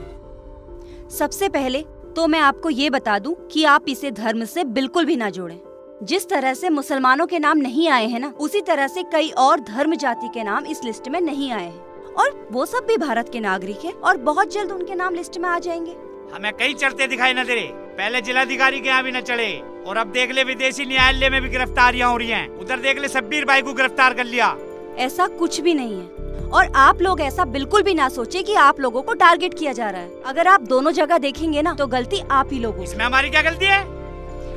सबसे पहले तो मैं आपको ये बता दूं कि आप इसे धर्म से बिल्कुल भी ना जोड़ें। जिस तरह से मुसलमानों के नाम नहीं आए हैं ना, उसी तरह से कई और धर्म जाति के नाम इस लिस्ट में नहीं आए हैं। और वो सब भी भारत के नागरिक हैं और बहुत जल्द उनके नाम लिस्ट में आ जाएंगे। हमें कहीं चढ़ते दिखाई न दे रहे। पहले जिलाधिकारी के यहाँ भी न चढ़े और अब देख ले विदेशी न्यायालय में भी गिरफ्तारियां हो रही हैं। उधर देख ले शब्बीर भाई को गिरफ्तार कर लिया। ऐसा कुछ भी नहीं है और आप लोग ऐसा बिल्कुल भी ना सोचे कि आप लोगों को टारगेट किया जा रहा है। अगर आप दोनों जगह देखेंगे ना तो गलती आप ही लोगों। इसमें हमारी क्या गलती है?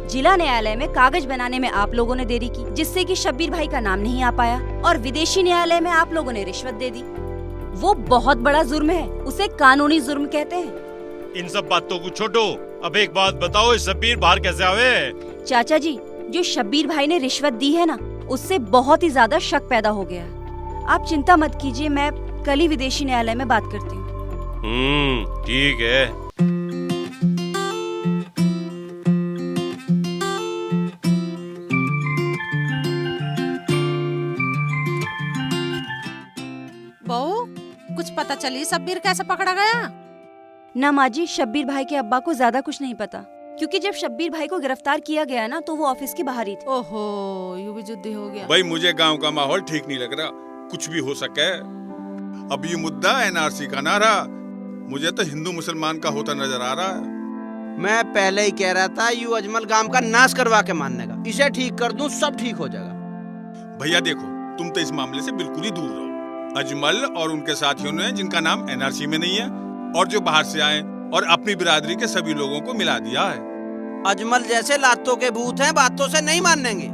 जिला न्यायालय में कागज बनाने में आप लोगों ने देरी की, जिससे कि शब्बीर भाई का नाम नहीं आ पाया। और विदेशी न्यायालय में आप लोगों ने रिश्वत दे दी। वो बहुत बड़ा जुर्म है, उसे कानूनी जुर्म कहते हैं। इन सब बातों को छोड़ो, अब एक बात बताओ, शब्बीर बाहर कैसे आवे? चाचा जी जो शब्बीर भाई ने रिश्वत दी है ना, उससे बहुत ही ज्यादा शक पैदा हो गया है। आप चिंता मत कीजिए, मैं कल ही विदेशी न्यायालय में बात करती हूँ। ठीक है। बहू कुछ पता चली शब्बीर कैसे पकड़ा गया? ना माँ जी, शब्बीर भाई के अब्बा को ज्यादा कुछ नहीं पता, क्योंकि जब शब्बीर भाई को गिरफ्तार किया गया ना तो वो ऑफिस के बाहर ही थे। ओहो, यूं भी जुद्दी हो गया। भाई मुझे गांव का माहौल ठीक नहीं लग रहा, कुछ भी हो सके। अब ये मुद्दा एनआरसी का ना रहा, मुझे तो हिंदू मुसलमान का होता नजर आ रहा है। मैं पहले ही कह रहा था यू अजमल गांव का नाश करवा के मानने का। इसे ठीक कर दूं सब ठीक हो जाएगा। भैया देखो, तुम तो इस मामले से बिल्कुल ही दूर रहो। अजमल और उनके साथियों ने जिनका नाम एनआरसी में नहीं है और जो बाहर से आए और अपनी बिरादरी के सभी लोगों को मिला दिया है। अजमल जैसे लातों के भूत हैं, बातों से नहीं मानेंगे।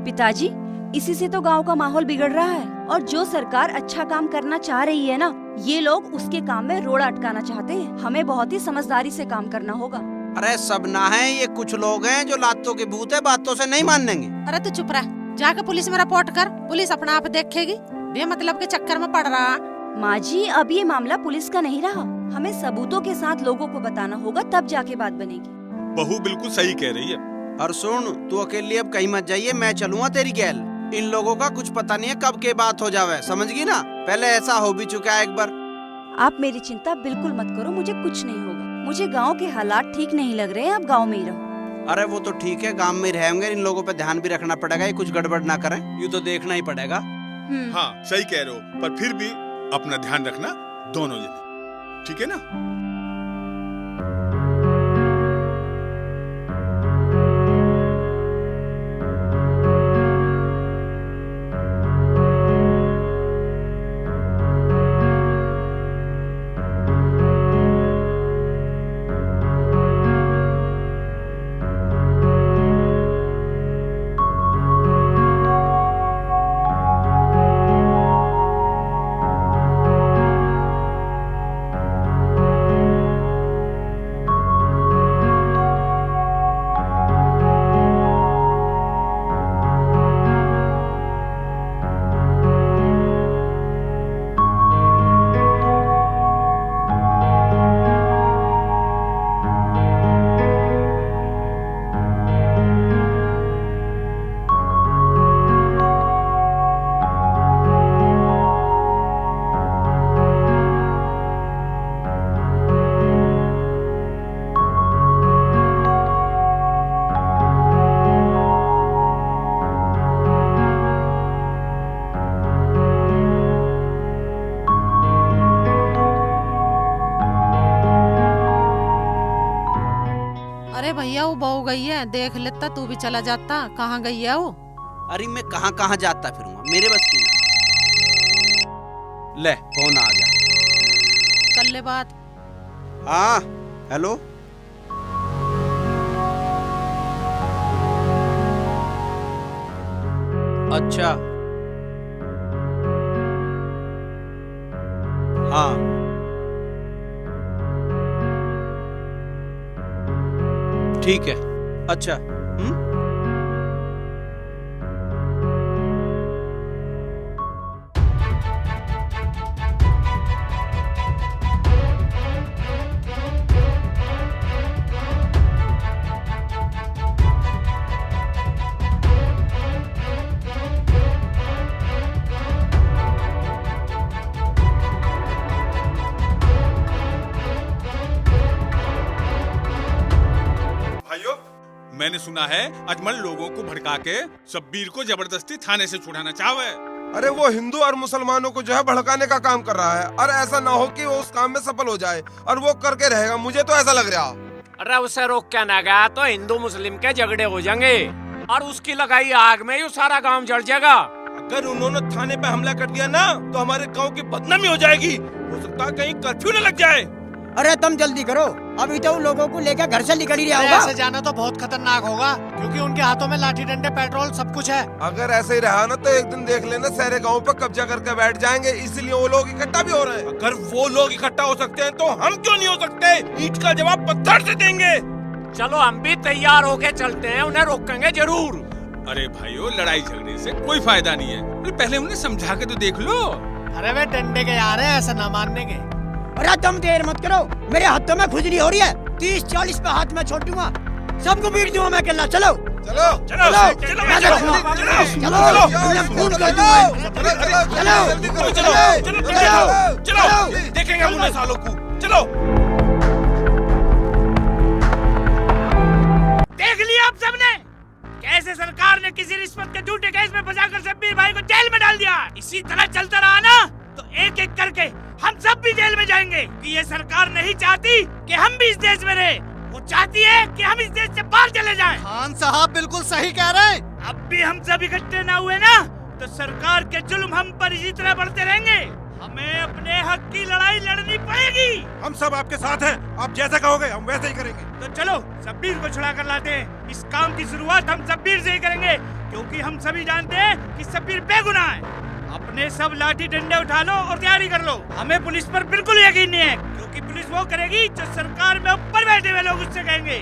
पिताजी इसी से तो गांव का माहौल बिगड़ रहा है। और जो सरकार अच्छा काम करना चाह रही है ना, ये लोग उसके काम में रोड़ा अटकाना चाहते हैं। हमें बहुत ही समझदारी से काम करना होगा। अरे सब ना है, ये कुछ लोग हैं जो लातों के भूत है, बातों से नहीं मानेंगे। अरे तू चुप रह, जाकर पुलिस में रिपोर्ट कर, पुलिस अपना आप देखेगी। बेमतलब के चक्कर में पड़ रहा। माँ जी अब ये मामला पुलिस का नहीं रहा, हमें सबूतों के साथ लोगों को बताना होगा, तब जाके बात बनेगी। बहू बिल्कुल सही कह रही है। और सुन, तू अकेली अब कहीं मत जाइए, मैं चलूंगा तेरी गैल। इन लोगों का कुछ पता नहीं है कब के बात हो जावे, समझगी ना? पहले ऐसा हो भी चुका है एक बार। आप मेरी चिंता बिल्कुल मत करो, मुझे कुछ नहीं होगा। मुझे गांव के हालात ठीक नहीं लग रहे हैं, आप गांव में ही रहो। अरे वो तो ठीक है, गांव में ही रहेंगे, इन लोगों पे ध्यान भी रखना पड़ेगा, ये कुछ गड़बड़ ना करें, यूँ तो देखना ही पड़ेगा। हाँ सही कह रहे हो, पर फिर भी अपना ध्यान रखना दोनों जने, ठीक है ना? भैया वो बहू गई है, देख लेता, तू भी चला जाता। कहाँ गई है वो? अरे मैं कहाँ कहाँ जाता फिरूंगा, मेरे बस की ना। ले फोन आ गया। कर ले बात। हाँ हेलो। अच्छा हाँ ठीक है। अच्छा मैंने सुना है अजमल लोगों को भड़का के शब्बीर को जबरदस्ती थाने से छुड़ाना चाहे। अरे वो हिंदू और मुसलमानों को जो है भड़काने का काम कर रहा है, और ऐसा ना हो कि वो उस काम में सफल हो जाए, और वो करके रहेगा, मुझे तो ऐसा लग रहा। अरे उसे रोक क्या ना गया तो हिंदू मुस्लिम के झगड़े हो जाएंगे और उसकी लगाई आग में ही सारा गांव जल जाएगा। अगर उन्होंने थाने पे हमला कर दिया ना तो हमारे गांव की बदनामी हो जाएगी। हो सकता है कहीं कर्फ्यू न लग जाए। अरे तुम जल्दी करो, अभी तो उन लोगों को लेकर घर से निकल ही रहा होगा। ऐसे जाना तो बहुत खतरनाक होगा, क्योंकि उनके हाथों में लाठी डंडे पेट्रोल सब कुछ है। अगर ऐसे ही रहा ना तो एक दिन देख लेना सारे गांव पे कब्जा करके बैठ जाएंगे, इसलिए वो लोग इकट्ठा भी हो रहे हैं। अगर वो लोग इकट्ठा हो सकते हैं तो हम क्यों नहीं हो सकते? ईंट का जवाब पत्थर से देंगे। चलो हम भी तैयार होके चलते हैं, उन्हें रोकेंगे जरूर। अरे भाइयों, लड़ाई झगड़े से कोई फायदा नहीं है, अरे पहले उन्हें समझा के तो देख लो। अरे वे डंडे के यार है, ऐसा ना मानने के। अरे तुम देर मत करो, मेरे हाथों में खुजली हो रही है। 30-40 पे हाथ में छोड़ दूंगा, सबको पीट दूंगा मैं अकेला। चलो चलो चलो चलो देखेंगे हम उन्हें सालों को। चलो देख लिया आप सबने कैसे सरकार ने किसी रिश्वत के झूठे केस में फंसाकर शब्बीर भाई को जेल में डाल दिया। इसी तरह चलता रहा ना तो एक एक करके हम सब भी जेल में जाएंगे। कि ये सरकार नहीं चाहती कि हम भी इस देश में रहे, वो चाहती है कि हम इस देश से बाहर चले जाएं। खान साहब बिल्कुल सही कह रहे हैं। अब भी हम सब इकट्ठे ना हुए ना तो सरकार के जुल्म हम पर इसी तरह बढ़ते रहेंगे। हमें अपने हक की लड़ाई लड़नी पड़ेगी। हम सब आपके साथ हैं, आप जैसा कहोगे हम वैसे ही करेंगे। तो चलो शब्बीर को छुड़ा कर लाते हैं। इस काम की शुरुआत हम शब्बीर से ही करेंगे, क्योंकि हम सभी जानते हैं कि शब्बीर बेगुनाह है। अपने सब लाठी डंडे उठा लो और तैयारी कर लो। हमें पुलिस पर बिल्कुल यकीन नहीं है, क्योंकि पुलिस वो करेगी जो सरकार में ऊपर बैठे हुए लोग उससे कहेंगे।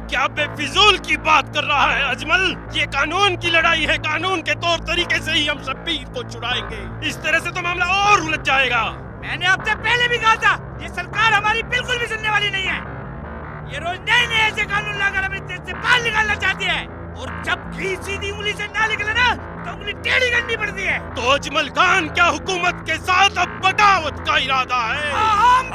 क्या बेफिजूल की बात कर रहा है अजमल? ये कानून की लड़ाई है, कानून के तौर तरीके से ही हम शब्बीर को छुड़ाएंगे। इस तरह से तो मामला और उलझ जाएगा। मैंने आपसे पहले भी कहा था, ये सरकार हमारी बिल्कुल भी सुनने वाली नहीं है। ये रोज नए नए ऐसे कानून लाकर हमें देश से बाहर निकालना चाहती है, और जब घी सीधी उंगली से ना निकले ना तो उंगली टेढ़ी करनी पड़ती है। तो अजमल खान क्या हुकूमत के साथ अब बगावत का इरादा है? हम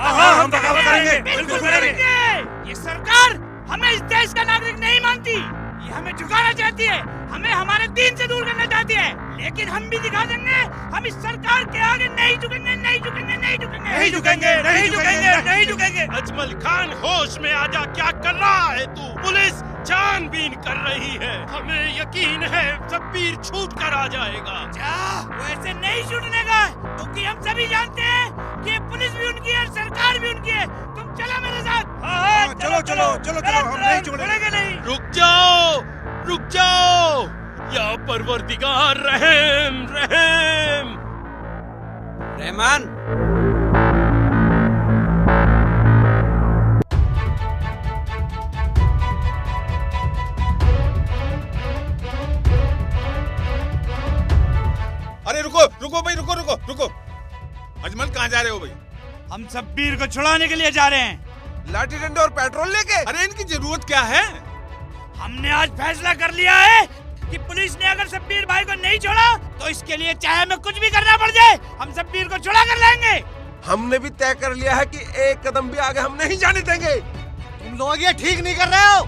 बगावत करेंगे, बिल्कुल करेंगे। ये सरकार हमें इस देश का नागरिक नहीं मानती, ये हमें झुकाना चाहती है, हमें हमारे दीन से दूर करना चाहती है। लेकिन हम भी दिखा देंगे, हम इस सरकार के आगे नहीं झुकेंगे, नहीं झुकेंगे, नहीं झुकेंगे, नहीं झुकेंगे, नहीं झुकेंगे, नहीं झुकेंगे। अजमल खान होश में आजा, क्या कर रहा है तू? पुलिस छानबीन कर रही है, हमें यकीन है शब्बीर छूट कर आ जाएगा। वो ऐसे नहीं छूटने का, क्योंकि हम सभी जानते हैं कि पुलिस भी उनकी है, सरकार भी उनकी है। तुम चलो मेरे साथ। चलो चलो चलो चलो, हम नहीं छोड़ेंगे। नहीं। रुक जाओ या परवरदिगार रहम रहम। रहमान अरे रुको रुको भाई, रुको रुको रुको। अजमल कहाँ जा रहे हो भाई? हम शब्बीर को छुड़ाने के लिए जा रहे हैं। लाठी डंडे और पेट्रोल लेके? अरे इनकी जरूरत क्या है? हमने आज फैसला कर लिया है कि पुलिस ने अगर शब्बीर भाई को नहीं छोड़ा तो इसके लिए चाहे हमें कुछ भी करना पड़ जाए, हम शब्बीर को छुड़ा कर लाएंगे। हमने भी तय कर लिया है कि एक कदम भी आगे हम नहीं जाने देंगे। तुम लोग ये ठीक नहीं कर रहे हो।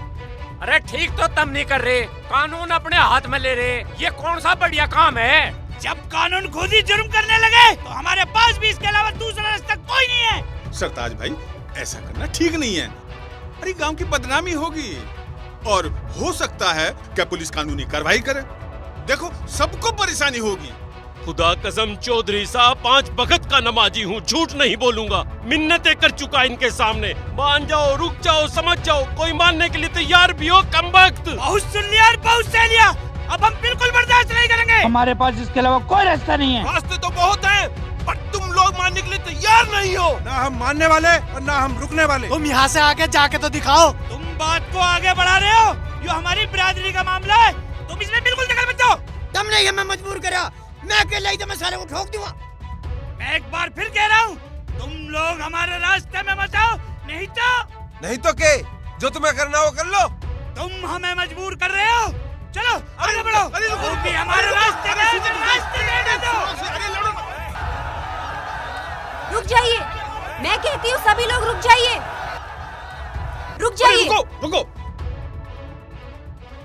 अरे ठीक तो तब नहीं कर रहे, कानून अपने हाथ में ले रहे। ये कौन सा बढ़िया काम है? जब कानून खुद ही जुर्म करने लगे तो हमारे पास भी इसके अलावा दूसरा रास्ता कोई नहीं है। सरताज भाई, ऐसा करना ठीक नहीं है। अरे गांव की बदनामी होगी, और हो सकता है क्या पुलिस कानूनी कार्रवाई करे। देखो सबको परेशानी होगी, खुदा कसम चौधरी साहब 5 वक्त का नमाजी हूँ, झूठ नहीं बोलूंगा। मिन्नतें कर चुका इनके सामने। मान जाओ, रुक जाओ, समझ जाओ, कोई मानने के लिए तैयार भी हो। कमबख्त। बहुत सुन लिया और बहुत सह लिया, अब हम बिल्कुल बर्दाश्त नहीं करेंगे। हमारे पास इसके अलावा कोई रास्ता नहीं है। रास्ते तो बहुत हैं, पर तुम लोग मानने के लिए तैयार नहीं हो। ना हम मानने वाले और ना हम रुकने वाले। तुम यहाँ से आगे जाके तो दिखाओ। तुम बात को आगे बढ़ा रहे हो, ये हमारी बिरादरी का मामला है, तुम इसमें बिल्कुल दखल मत दो। तुमने ये मैं मजबूर करा, मैं अकेला ही तो मैं सारे को ठोक दूंगा। मैं एक बार फिर कह रहा हूँ, तुम लोग हमारे रास्ते में मत आओ, नहीं तो के जो तुम्हें करना हो कर लो। तुम हमें मजबूर कर रहे हो। चलो आगे बढ़ो, वो भी हमारे रास्ते में रहने दो। रुक जाइए, मैं कहती हूँ सभी लोग रुक जाइए, रुक जाइए। रुको।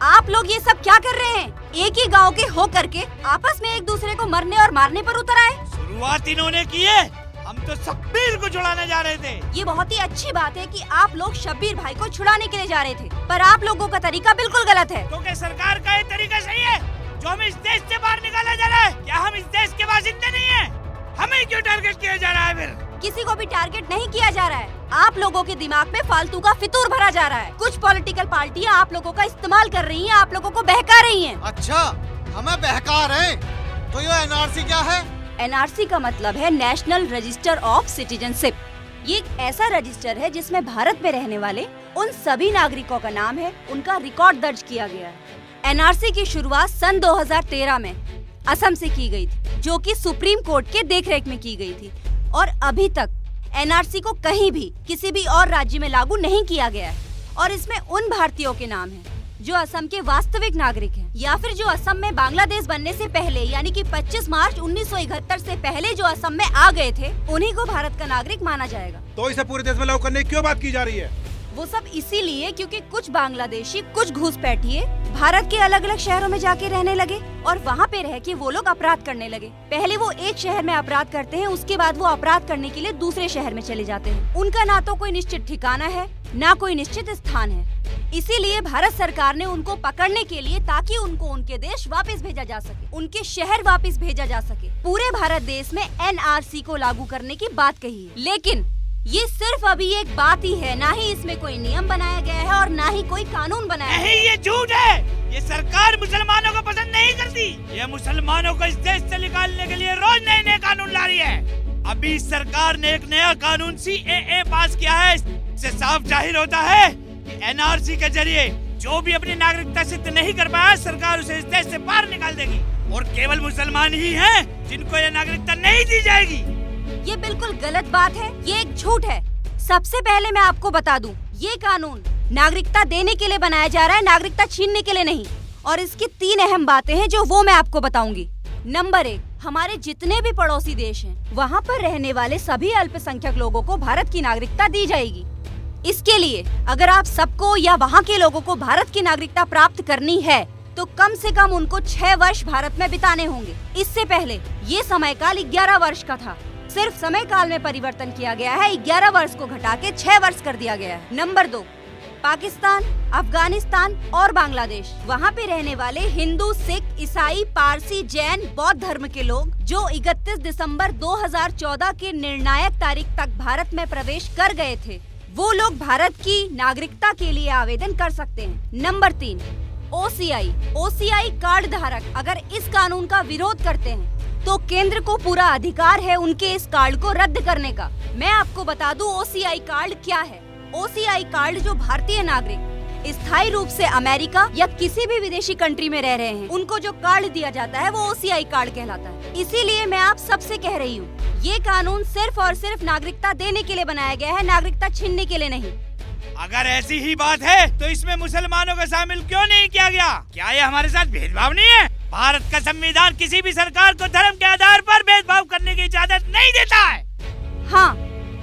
आप लोग ये सब क्या कर रहे हैं? एक ही गांव के हो करके आपस में एक दूसरे को मरने और मारने पर उतर आए। शुरुआत इन्होंने की है, हम तो शब्बीर को छुड़ाने जा रहे थे। ये बहुत ही अच्छी बात है कि आप लोग शब्बीर भाई को छुड़ाने के लिए जा रहे थे, पर आप लोगों का तरीका बिल्कुल गलत है। तो क्या सरकार का ये तरीका सही है जो हमें इस देश से बाहर निकाला जा रहा है? क्या हम इस देश के बाशिंदे नहीं है? हमें क्यों टारगेट किया जा रहा है? फिर किसी को भी टारगेट नहीं किया जा रहा है, आप लोगों के दिमाग में फालतू का फितूर भरा जा रहा है। कुछ पॉलिटिकल पार्टियां आप लोगों का इस्तेमाल कर रही हैं, आप लोगों को बहका रही हैं। अच्छा, हमें बहका रहे? तो ये एनआरसी क्या है? एनआरसी का मतलब है नेशनल रजिस्टर ऑफ सिटीजनशिप। ये एक ऐसा रजिस्टर है जिसमें भारत में रहने वाले उन सभी नागरिकों का नाम है, उनका रिकॉर्ड दर्ज किया गया है। एनआरसी की शुरुआत सन 2013 में असम से की गई थी, जो कि सुप्रीम कोर्ट के देखरेख में की गई थी, और अभी तक एनआरसी को कहीं भी किसी भी और राज्य में लागू नहीं किया गया है। और इसमें उन भारतीयों के नाम हैं जो असम के वास्तविक नागरिक हैं, या फिर जो असम में बांग्लादेश बनने से पहले यानी कि 25 मार्च 1971 से पहले जो असम में आ गए थे, उन्हीं को भारत का नागरिक माना जाएगा। तो इसे पूरे देश में लागू करने की क्यों बात की जा रही है? वो सब इसीलिए क्योंकि कुछ बांग्लादेशी, कुछ घुसपैठिए भारत के अलग अलग शहरों में जाके रहने लगे और वहाँ पे रह के वो लोग अपराध करने लगे। पहले वो एक शहर में अपराध करते हैं, उसके बाद वो अपराध करने के लिए दूसरे शहर में चले जाते हैं। उनका ना तो कोई निश्चित ठिकाना है, ना कोई निश्चित स्थान है। इसीलिए भारत सरकार ने उनको पकड़ने के लिए, ताकि उनको उनके देश वापस भेजा जा सके, उनके शहर वापस भेजा जा सके, पूरे भारत देश में एनआरसी को लागू करने की बात कही है। लेकिन ये सिर्फ अभी एक बात ही है, ना ही इसमें कोई नियम बनाया गया है और ना ही कोई कानून बनाया नहीं, ये झूठ है। ये सरकार मुसलमानों को पसंद नहीं करती, ये मुसलमानों को इस देश से निकालने के लिए रोज नए नए कानून ला रही है। अभी सरकार ने एक नया कानून CAA पास किया है। इससे साफ जाहिर होता है कि एनआरसी के जरिए जो भी अपनी नागरिकता सिद्ध नहीं कर पाया, सरकार उसे इस देश से बाहर निकाल देगी, और केवल मुसलमान ही हैं जिनको ये नागरिकता नहीं दी जाएगी। ये बिल्कुल गलत बात है, ये एक झूठ है। सबसे पहले मैं आपको बता दूं, ये कानून नागरिकता देने के लिए बनाया जा रहा है, नागरिकता छीनने के लिए नहीं। और इसकी 3 अहम बातें हैं जो वो मैं आपको बताऊंगी। नंबर 1, हमारे जितने भी पड़ोसी देश हैं, वहाँ पर रहने वाले सभी अल्पसंख्यक लोगों को भारत की नागरिकता दी जाएगी। इसके लिए अगर आप सबको या वहाँ के लोगों को भारत की नागरिकता प्राप्त करनी है, तो कम से कम उनको 6 वर्ष भारत में बिताने होंगे। इससे पहले ये समय काल 11 वर्ष का था, सिर्फ समय काल में परिवर्तन किया गया है, 11 वर्ष को घटा के 6 वर्ष कर दिया गया है। नंबर 2, पाकिस्तान, अफगानिस्तान और बांग्लादेश, वहाँ पे रहने वाले हिंदू, सिख, ईसाई, पारसी, जैन, बौद्ध धर्म के लोग जो 31 दिसंबर 2014 के निर्णायक तारीख तक भारत में प्रवेश कर गए थे, वो लोग भारत की नागरिकता के लिए आवेदन कर सकते हैं। नंबर 3, OCI कार्ड धारक अगर इस कानून का विरोध करते हैं तो केंद्र को पूरा अधिकार है उनके इस कार्ड को रद्द करने का। मैं आपको बता दूं OCI कार्ड क्या है। OCI कार्ड जो भारतीय नागरिक स्थायी रूप से अमेरिका या किसी भी विदेशी कंट्री में रह रहे हैं, उनको जो कार्ड दिया जाता है वो OCI कार्ड कहलाता है। इसीलिए मैं आप सबसे कह रही हूँ, ये कानून सिर्फ और सिर्फ नागरिकता देने के लिए बनाया गया है, नागरिकता छीनने के लिए नहीं। अगर ऐसी ही बात है तो इसमें मुसलमानों को शामिल क्यों नहीं किया गया? क्या ये हमारे साथ भेदभाव नहीं है? भारत का संविधान किसी भी सरकार को धर्म के आधार पर भेदभाव करने की इजाजत नहीं देता है। हाँ,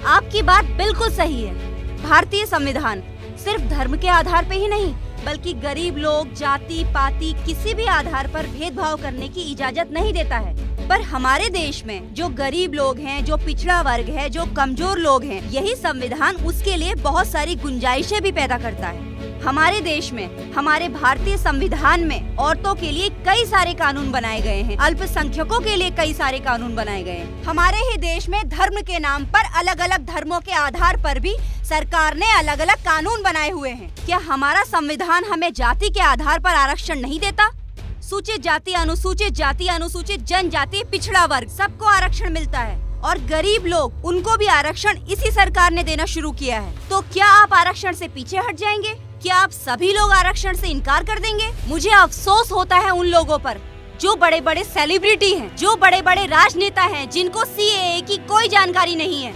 आपकी बात बिल्कुल सही है। भारतीय संविधान सिर्फ धर्म के आधार पे ही नहीं, बल्कि गरीब लोग, जाति पाति किसी भी आधार पर भेदभाव करने की इजाजत नहीं देता है। पर हमारे देश में जो गरीब लोग हैं, जो पिछड़ा वर्ग है, जो कमजोर लोग हैं, यही संविधान उसके लिए बहुत सारी गुंजाइशें भी पैदा करता है। हमारे देश में, हमारे भारतीय संविधान में औरतों के लिए कई सारे कानून बनाए गए हैं, अल्पसंख्यकों के लिए कई सारे कानून बनाए गए हैं। हमारे ही देश में धर्म के नाम पर अलग अलग धर्मों के आधार पर भी सरकार ने अलग अलग कानून बनाए हुए हैं। क्या हमारा संविधान हमें जाति के आधार पर आरक्षण नहीं देता? सूचित जाति, अनुसूचित जनजाति, पिछड़ा वर्ग सबको आरक्षण मिलता है और गरीब लोग, उनको भी आरक्षण इसी सरकार ने देना शुरू किया है। तो क्या आप आरक्षण से पीछे हट जाएंगे? क्या आप सभी लोग आरक्षण से इनकार कर देंगे? मुझे अफसोस होता है उन लोगों पर जो बड़े बड़े सेलिब्रिटी हैं, जो बड़े बड़े राजनेता हैं, जिनको CAA की कोई जानकारी नहीं है,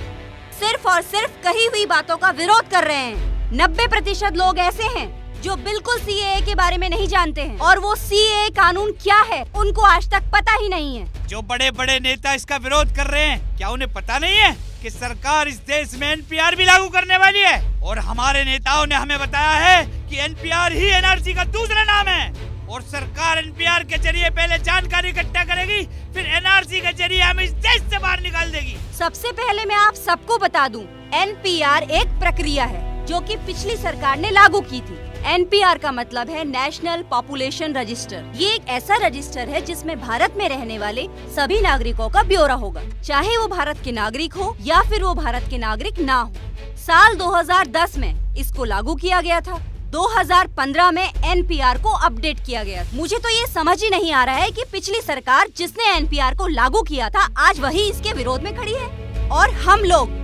सिर्फ और सिर्फ कही हुई बातों का विरोध कर रहे हैं। 90% लोग ऐसे हैं जो बिल्कुल CAA के बारे में नहीं जानते हैं और वो CAA कानून क्या है उनको आज तक पता ही नहीं है। जो बड़े बड़े नेता इसका विरोध कर रहे हैं, क्या उन्हें पता नहीं है कि सरकार इस देश में NPR भी लागू करने वाली है? और हमारे नेताओं ने हमें बताया है कि NPR ही NRC का दूसरा नाम है और सरकार NPR के जरिए पहले जानकारी इकट्ठा करेगी, फिर NRC के जरिए हमें इस देश से बाहर निकाल देगी। सबसे पहले मैं आप सबको बता दूं, NPR एक प्रक्रिया है जो कि पिछली सरकार ने लागू की थी। NPR का मतलब है नेशनल पॉपुलेशन रजिस्टर। ये एक ऐसा रजिस्टर है जिसमें भारत में रहने वाले सभी नागरिकों का ब्यौरा होगा, चाहे वो भारत के नागरिक हो या फिर वो भारत के नागरिक ना हो। साल 2010 में इसको लागू किया गया था। 2015 में NPR को अपडेट किया गया। मुझे तो ये समझ ही नहीं आ रहा है कि पिछली सरकार जिसने NPR को लागू किया था आज वही इसके विरोध में खड़ी है और हम लोग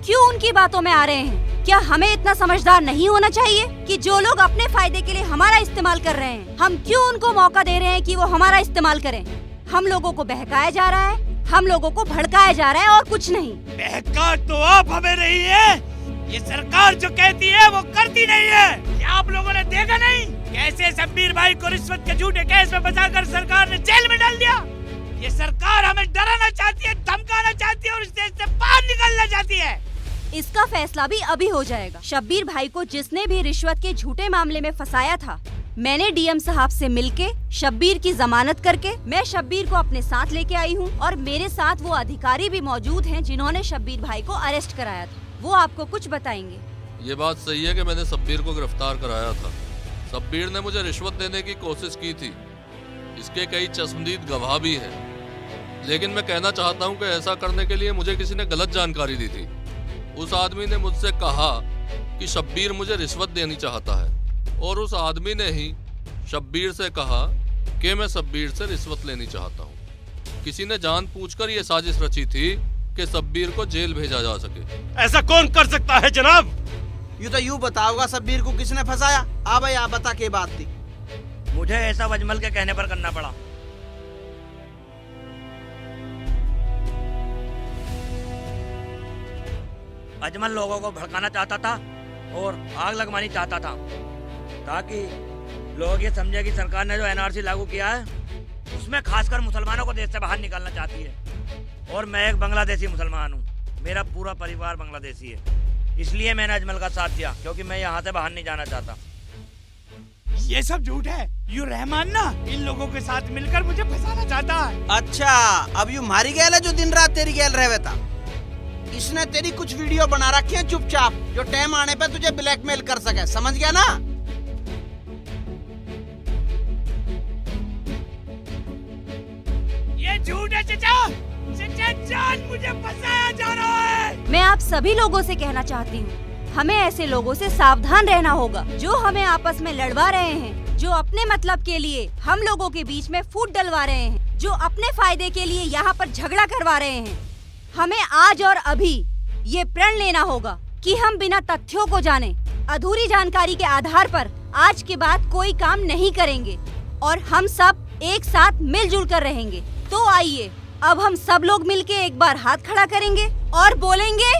क्यों उनकी बातों में आ रहे हैं? क्या हमें इतना समझदार नहीं होना चाहिए कि जो लोग अपने फायदे के लिए हमारा इस्तेमाल कर रहे हैं, हम क्यों उनको मौका दे रहे हैं कि वो हमारा इस्तेमाल करें? हम लोगों को बहकाया जा रहा है, हम लोगों को भड़काया जा रहा है और कुछ नहीं। बहका तो आप हमें रही है, ये सरकार जो कहती है वो करती नहीं है। क्या आप लोगों ने देखा नहीं कैसे शब्बीर भाई को रिश्वत के झूठे केस में फंसाकर सरकार ने जेल में डाल दिया? ये सरकार हमें डराना चाहती है, धमकाना चाहती है और इस देश से बाहर निकलना चाहती है। इसका फैसला भी अभी हो जाएगा। शब्बीर भाई को जिसने भी रिश्वत के झूठे मामले में फंसाया था, मैंने DM साहब से मिलके शब्बीर की जमानत करके मैं शब्बीर को अपने साथ लेके आई हूँ और मेरे साथ वो अधिकारी भी मौजूद हैं जिन्होंने शब्बीर भाई को अरेस्ट कराया था। वो आपको कुछ बताएंगे। ये बात सही है कि मैंने शब्बीर को गिरफ्तार कराया था। शब्बीर ने मुझे रिश्वत देने की कोशिश की थी, इसके कई चश्मदीद गवाह भी हैं। लेकिन मैं कहना चाहता हूँ कि ऐसा करने के लिए मुझे किसी ने गलत जानकारी दी थी। उस आदमी ने मुझसे कहा कि शब्बीर मुझे रिश्वत देनी चाहता है और उस आदमी ने ही शब्बीर से कहा कि मैं शब्बीर से रिश्वत लेनी चाहता हूँ। किसी ने जानबूझकर ये साजिश रची थी कि शब्बीर को जेल भेजा जा सके। ऐसा कौन कर सकता है जनाब? यूं बताओगा शब्बीर को किसने फंसाया? भाई आप बता के बात थी। मुझे ऐसा अजमल के कहने पर करना पड़ा। अजमल लोगों को भड़काना चाहता था और आग लगवानी चाहता था ताकि लोग ये समझे कि सरकार ने जो NRC लागू किया है उसमें खासकर मुसलमानों को देश से बाहर निकालना चाहती है। और मैं एक बांग्लादेशी मुसलमान हूँ, मेरा पूरा परिवार बांग्लादेशी है, इसलिए मैंने अजमल का साथ दिया क्योंकि मैं यहाँ से बाहर नहीं जाना चाहता। ये सब झूठ है। यू रहमान ना इन लोगों के साथ मिलकर मुझे फंसाना चाहता है। अच्छा, अब यू मारी गैल है जो दिन रात तेरी गैल रहे था। इसने तेरी कुछ वीडियो बना रखी है चुपचाप, जो टाइम आने पे तुझे ब्लैकमेल कर सके, समझ गया ना? ये झूठ है चाचा, जान मुझे फंसाया जा रहा है। मैं आप सभी लोगों से कहना चाहती हूँ, हमें ऐसे लोगों से सावधान रहना होगा जो हमें आपस में लड़वा रहे हैं, जो अपने मतलब के लिए हम लोगों के बीच में फूट डलवा रहे हैं, जो अपने फायदे के लिए यहाँ पर झगड़ा करवा रहे हैं। हमें आज और अभी ये प्रण लेना होगा कि हम बिना तथ्यों को जाने, अधूरी जानकारी के आधार पर आज के बाद कोई काम नहीं करेंगे और हम सब एक साथ मिलजुल कर रहेंगे। तो आइए अब हम सब लोग मिलके एक बार हाथ खड़ा करेंगे और बोलेंगे